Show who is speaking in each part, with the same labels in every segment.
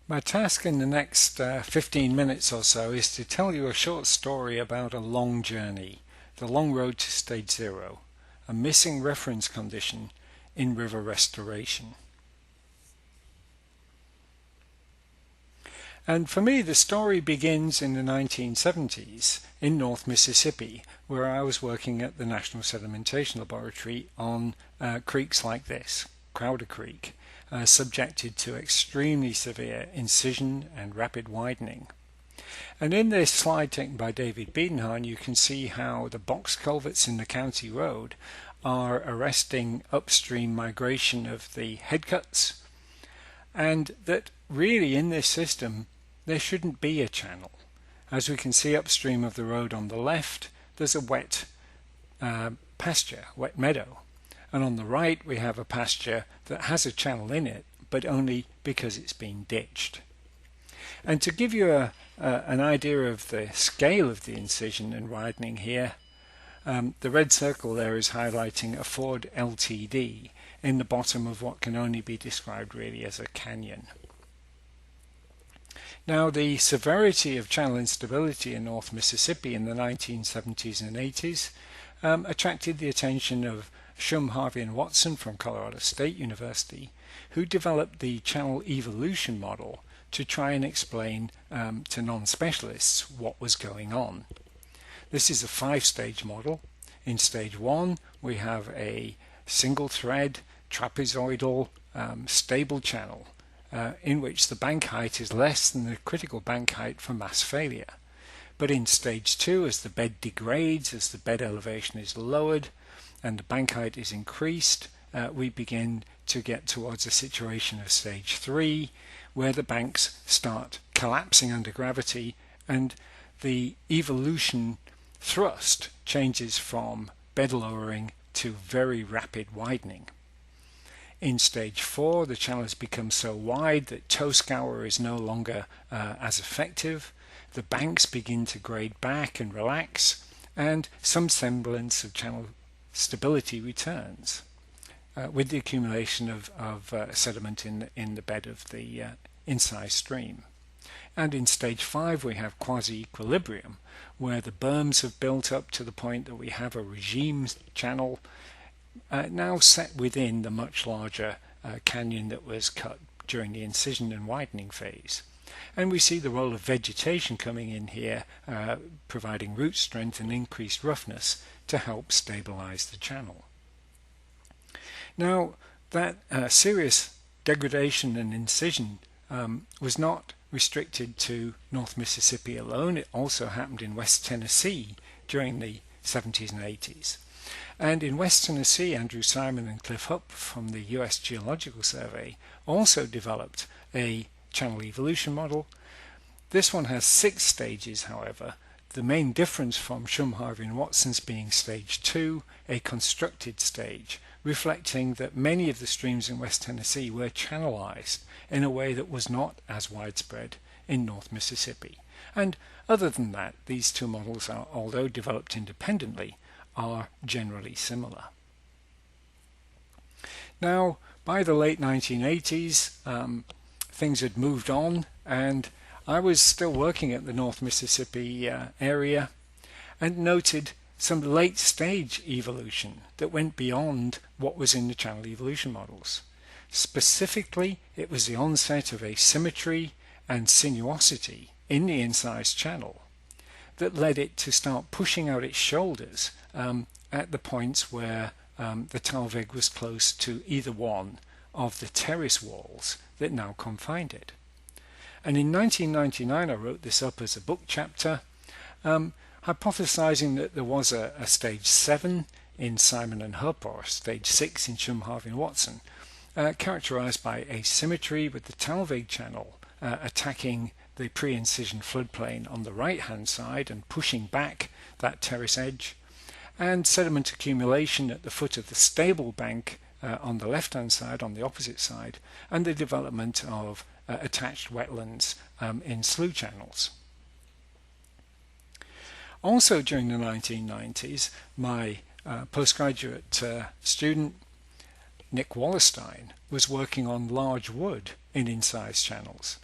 Speaker 1: My task in the next 15 minutes or so is to tell you a short story about a long journey, the long road to stage zero, a missing reference condition in river restoration. And for me, the story begins in the 1970s in North Mississippi, where I was working at the National Sedimentation Laboratory on creeks like this, Crowder Creek, subjected to extremely severe incision and rapid widening. And in this slide taken by David Biedenharn, you can see how the box culverts in the county road are arresting upstream migration of the headcuts, and that really in this system there shouldn't be a channel. As we can see upstream of the road on the left, there's a wet pasture, wet meadow, and on the right we have a pasture that has a channel in it, but only because it's been ditched. And to give you an idea of the scale of the incision and widening here, the red circle there is highlighting a Ford LTD in the bottom of what can only be described really as a canyon. Now, the severity of channel instability in North Mississippi in the 1970s and 80s attracted the attention of Shum, Harvey and Watson from Colorado State University, who developed the channel evolution model to try and explain to non-specialists what was going on. This is a 5-stage model. In stage 1 we have a single thread trapezoidal stable channel in which the bank height is less than the critical bank height for mass failure. But in stage 2, as the bed degrades, as the bed elevation is lowered and the bank height is increased, we begin to get towards a situation of stage 3 where the banks start collapsing under gravity and the evolution thrust changes from bed lowering to very rapid widening. In stage 4, the channel has become so wide that toe scour is no longer as effective. The banks begin to grade back and relax, and some semblance of channel stability returns with the accumulation of sediment in the bed of the incised stream. And in stage 5 we have quasi-equilibrium, where the berms have built up to the point that we have a regime channel now set within the much larger canyon that was cut during the incision and widening phase. And we see the role of vegetation coming in here, providing root strength and increased roughness to help stabilize the channel. Now, that serious degradation and incision was not restricted to North Mississippi alone. It also happened in West Tennessee during the 70s and 80s. And in West Tennessee, Andrew Simon and Cliff Hupp from the US Geological Survey also developed a channel evolution model. This one has 6 stages, however, the main difference from Shum, Harvey and Watson's being stage 2, a constructed stage, reflecting that many of the streams in West Tennessee were channelized in a way that was not as widespread in North Mississippi. And other than that, these two models are, although developed independently, are generally similar. Now, by the late 1980s, things had moved on, and I was still working at the North Mississippi area and noted some late stage evolution that went beyond what was in the channel evolution models. Specifically, it was the onset of asymmetry and sinuosity in the incised channel that led it to start pushing out its shoulders at the points where the talveg was close to either one of the terrace walls that now confined it. And in 1999 I wrote this up as a book chapter, hypothesizing that there was a stage 7 in Simon and Hupp, or stage 6 in Shum, Harvey and Watson, characterized by asymmetry, with the talveg channel attacking the pre-incision floodplain on the right hand side and pushing back that terrace edge, and sediment accumulation at the foot of the stable bank on the left hand side, on the opposite side, and the development of attached wetlands in slough channels. Also during the 1990s, my postgraduate student Nick Wallerstein was working on large wood in incised channels,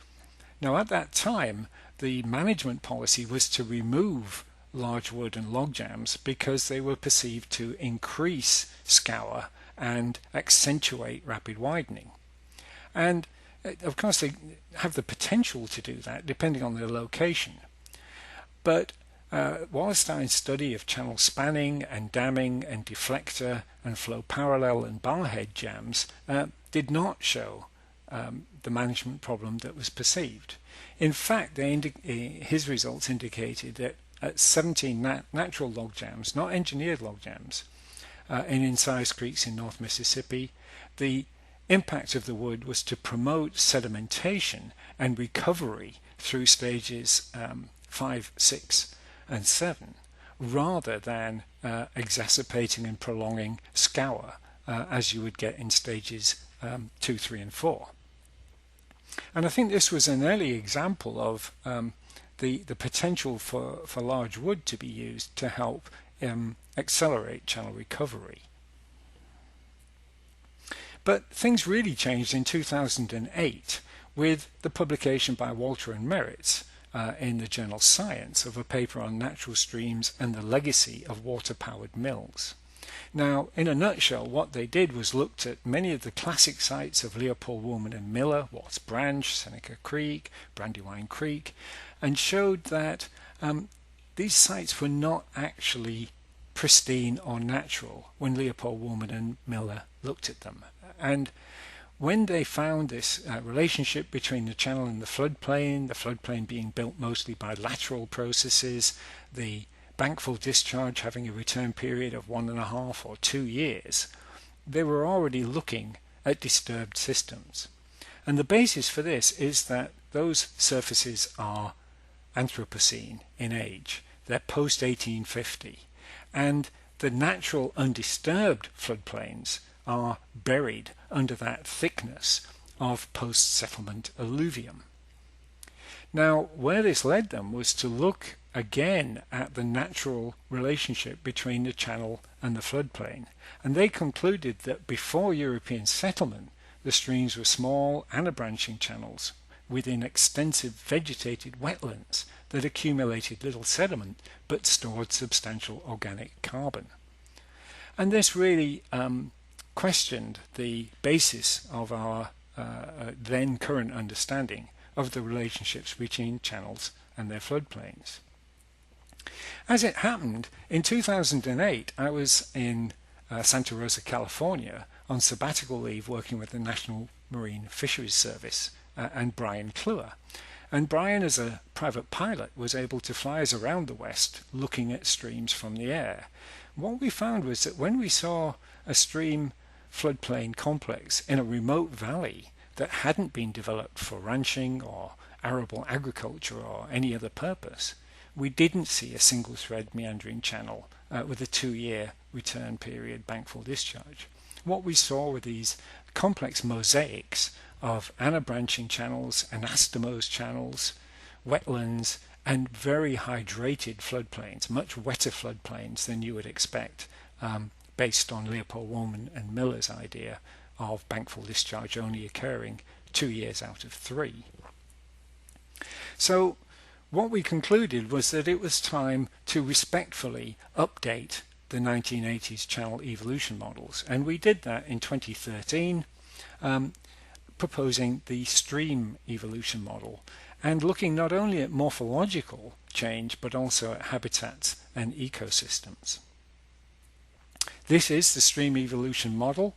Speaker 1: Now at that time, the management policy was to remove large wood and log jams because they were perceived to increase scour and accentuate rapid widening. And of course they have the potential to do that depending on their location. But Wallerstein's study of channel spanning and damming and deflector and flow parallel and barhead jams did not show the management problem that was perceived. In fact, his results indicated that at 17 natural log jams, not engineered log jams, in incised creeks in North Mississippi, the impact of the wood was to promote sedimentation and recovery through stages 5, 6, and 7, rather than exacerbating and prolonging scour as you would get in stages 2, 3, and 4. And I think this was an early example of the potential for large wood to be used to help accelerate channel recovery. But things really changed in 2008 with the publication by Walter and Meritz in the journal Science of a paper on natural streams and the legacy of water-powered mills. Now, in a nutshell, what they did was looked at many of the classic sites of Leopold Woolman and Miller, Watts Branch, Seneca Creek, Brandywine Creek, and showed that these sites were not actually pristine or natural when Leopold Woolman and Miller looked at them. And when they found this relationship between the channel and the floodplain being built mostly by lateral processes, the bankfull discharge having a return period of 1.5 or 2 years, they were already looking at disturbed systems. And the basis for this is that those surfaces are Anthropocene in age. They're post-1850. And the natural undisturbed floodplains are buried under that thickness of post-settlement alluvium. Now, where this led them was to look again at the natural relationship between the channel and the floodplain, and they concluded that before European settlement, the streams were small anabranching channels within extensive vegetated wetlands that accumulated little sediment but stored substantial organic carbon. And this really questioned the basis of our then current understanding of the relationships between channels and their floodplains. As it happened, in 2008 I was in Santa Rosa, California on sabbatical leave working with the National Marine Fisheries Service and Brian Kluwer. And Brian, as a private pilot, was able to fly us around the West looking at streams from the air. What we found was that when we saw a stream floodplain complex in a remote valley that hadn't been developed for ranching or arable agriculture or any other purpose, we didn't see a single thread meandering channel with a 2-year return period bankfull discharge. What we saw were these complex mosaics of anabranching channels, anastomose channels, wetlands, and very hydrated floodplains, much wetter floodplains than you would expect based on Leopold Woolman and Miller's idea of bankfull discharge only occurring 2 years out of 3. So what we concluded was that it was time to respectfully update the 1980s channel evolution models, and we did that in 2013, proposing the stream evolution model and looking not only at morphological change but also at habitats and ecosystems. This is the stream evolution model,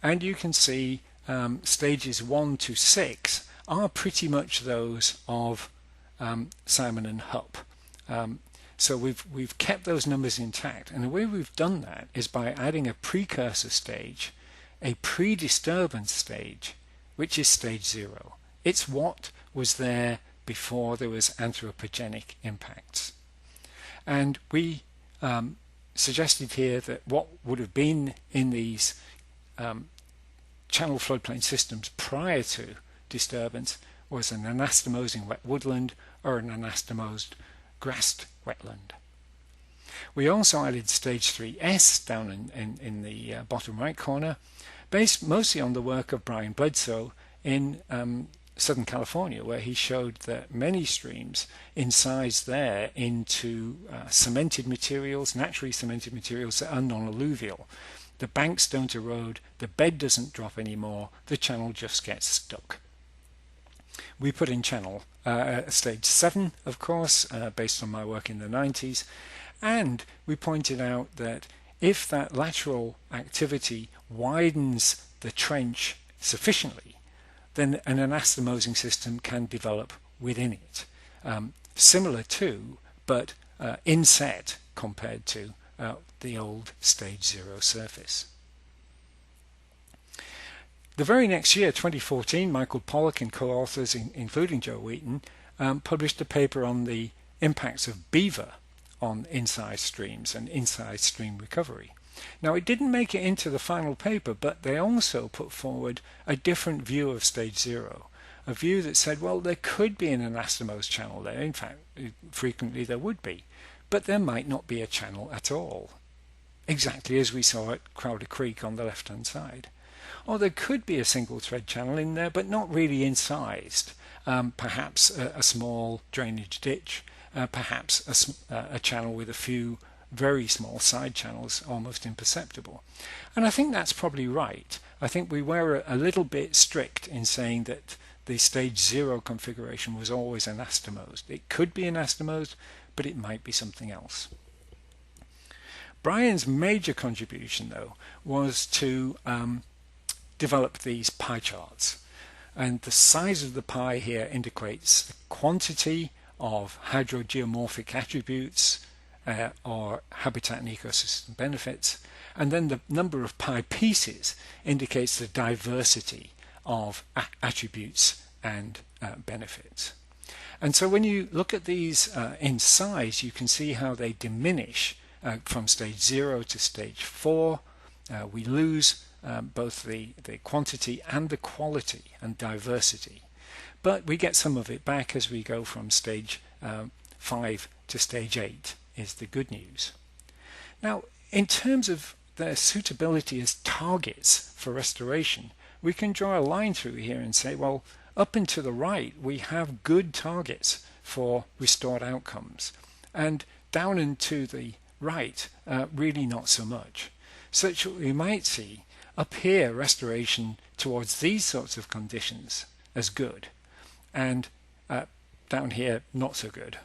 Speaker 1: and you can see stages 1 to 6 are pretty much those of Simon and Hupp. So we've kept those numbers intact, and the way we've done that is by adding a precursor stage, a pre-disturbance stage, which is stage 0. It's what was there before there was anthropogenic impacts. And we suggested here that what would have been in these channel floodplain systems prior to disturbance was an anastomosing wet woodland or an anastomosed grassed wetland. We also added stage 3S down in the bottom right corner, based mostly on the work of Brian Bledsoe in Southern California, where he showed that many streams incise there into cemented materials, naturally cemented materials that are non-alluvial. The banks don't erode, the bed doesn't drop anymore, the channel just gets stuck. We put in channel stage 7, of course, based on my work in the 90s, and we pointed out that if that lateral activity widens the trench sufficiently, then an anastomosing system can develop within it. Similar to, but inset compared to the old stage 0 surface. The very next year, 2014, Michael Pollock and co-authors, including Joe Wheaton, published a paper on the impacts of beaver on incised streams and incised stream recovery. Now, it didn't make it into the final paper, but they also put forward a different view of stage 0, a view that said, well, there could be an anastomosed channel there. In fact, frequently there would be, but there might not be a channel at all, exactly as we saw at Crowder Creek on the left-hand side. Or there could be a single thread channel in there, but not really incised. Perhaps a small drainage ditch, perhaps a channel with a few very small side channels, almost imperceptible. And I think that's probably right. I think we were a little bit strict in saying that the stage 0 configuration was always anastomosed. It could be anastomosed, but it might be something else. Brian's major contribution, though, was to develop these pie charts. And the size of the pie here indicates the quantity of hydrogeomorphic attributes or habitat and ecosystem benefits, and then the number of pie pieces indicates the diversity of attributes and benefits. And so when you look at these in size, you can see how they diminish from stage 0 to stage 4. We lose both the quantity and the quality and diversity, but we get some of it back as we go from stage 5 to stage 8 is the good news. Now, in terms of their suitability as targets for restoration, we can draw a line through here and say, well, up and to the right we have good targets for restored outcomes, and down and to the right really not so much. Such that we might see up here restoration towards these sorts of conditions as good, and down here not so good.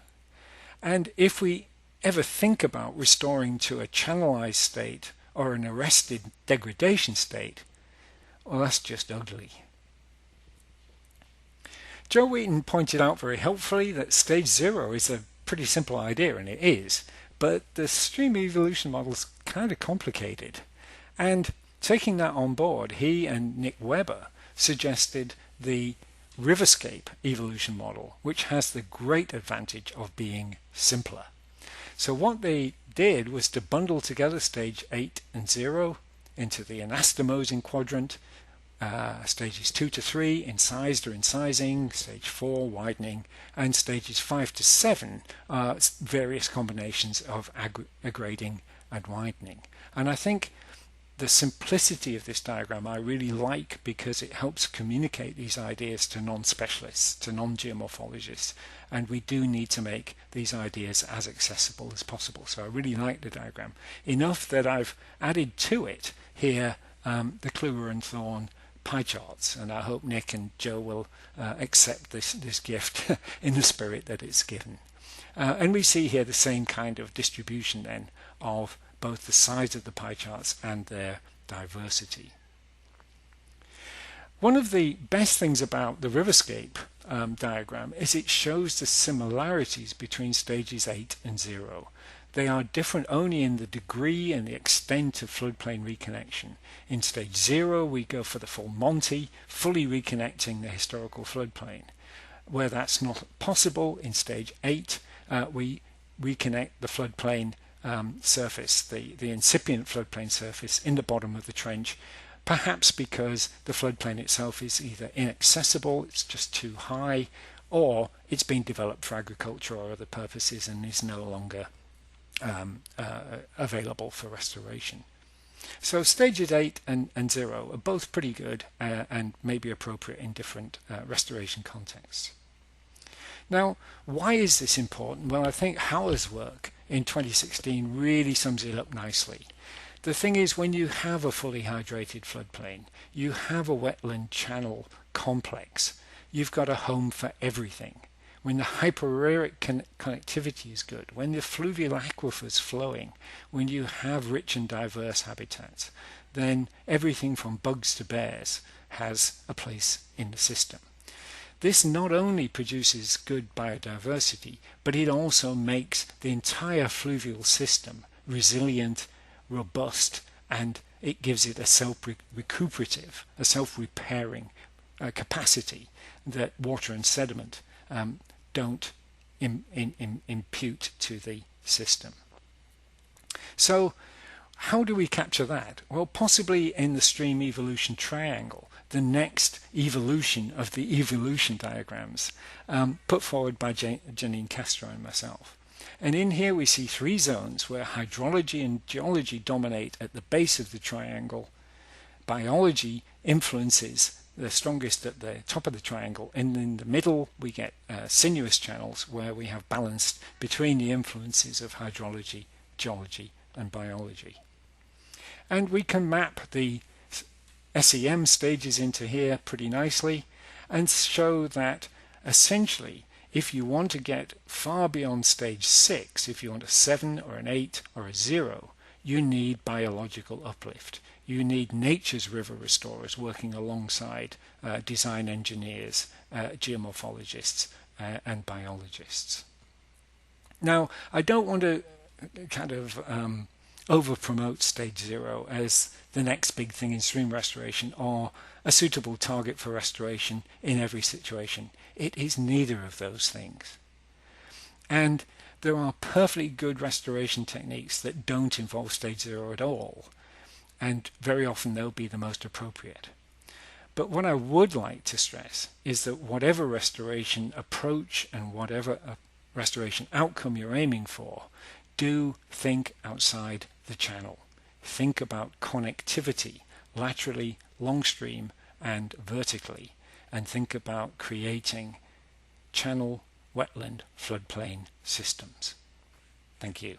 Speaker 1: And if we ever think about restoring to a channelized state or an arrested degradation state, well, that's just ugly. Joe Wheaton pointed out very helpfully that stage 0 is a pretty simple idea, and it is, but the stream evolution model is kind of complicated. And taking that on board, he and Nick Webber suggested the riverscape evolution model, which has the great advantage of being simpler. So what they did was to bundle together stage 8 and 0 into the anastomosing quadrant, stages 2 to 3 incised or incising, stage 4 widening, and stages 5 to 7 various combinations of aggrading and widening. And I think the simplicity of this diagram I really like, because it helps communicate these ideas to non-specialists, to non-geomorphologists, and we do need to make these ideas as accessible as possible. So I really like the diagram, enough that I've added to it here the Kluwer and Thorne pie charts, and I hope Nick and Joe will accept this gift in the spirit that it's given. And we see here the same kind of distribution then of both the size of the pie charts and their diversity. One of the best things about the riverscape diagram is it shows the similarities between stages 8 and 0. They are different only in the degree and the extent of floodplain reconnection. In stage 0 we go for the full Monty, fully reconnecting the historical floodplain. Where that's not possible, in stage 8 we reconnect the floodplain surface, the incipient floodplain surface in the bottom of the trench, perhaps because the floodplain itself is either inaccessible, it's just too high, or it's been developed for agriculture or other purposes and is no longer available for restoration. So stages 8 and 0 are both pretty good and maybe appropriate in different restoration contexts. Now, why is this important? Well, I think Haller's work in 2016 really sums it up nicely. The thing is, when you have a fully hydrated floodplain, you have a wetland channel complex, you've got a home for everything. When the hypoaeric connectivity is good, when the fluvial aquifer is flowing, when you have rich and diverse habitats, then everything from bugs to bears has a place in the system. This not only produces good biodiversity, but it also makes the entire fluvial system resilient, robust, and it gives it a self-recuperative, a self-repairing capacity that water and sediment don't impute to the system. So how do we capture that? Well, possibly in the stream evolution triangle, the next evolution of the evolution diagrams put forward by Janine Castro and myself. And in here we see 3 zones where hydrology and geology dominate at the base of the triangle. Biology influences the strongest at the top of the triangle, and in the middle we get sinuous channels where we have balanced between the influences of hydrology, geology and biology. And we can map the SEM stages into here pretty nicely and show that essentially if you want to get far beyond stage 6, if you want a 7 or an 8 or a 0, you need biological uplift. You need nature's river restorers working alongside design engineers, geomorphologists and biologists. Now, I don't want to kind of over-promote stage 0 as the next big thing in stream restoration or a suitable target for restoration in every situation. It is neither of those things. And there are perfectly good restoration techniques that don't involve stage 0 at all, and very often they'll be the most appropriate. But what I would like to stress is that whatever restoration approach and whatever restoration outcome you're aiming for, do think outside the channel. Think about connectivity laterally, long stream and vertically, and think about creating channel, wetland, floodplain systems. Thank you.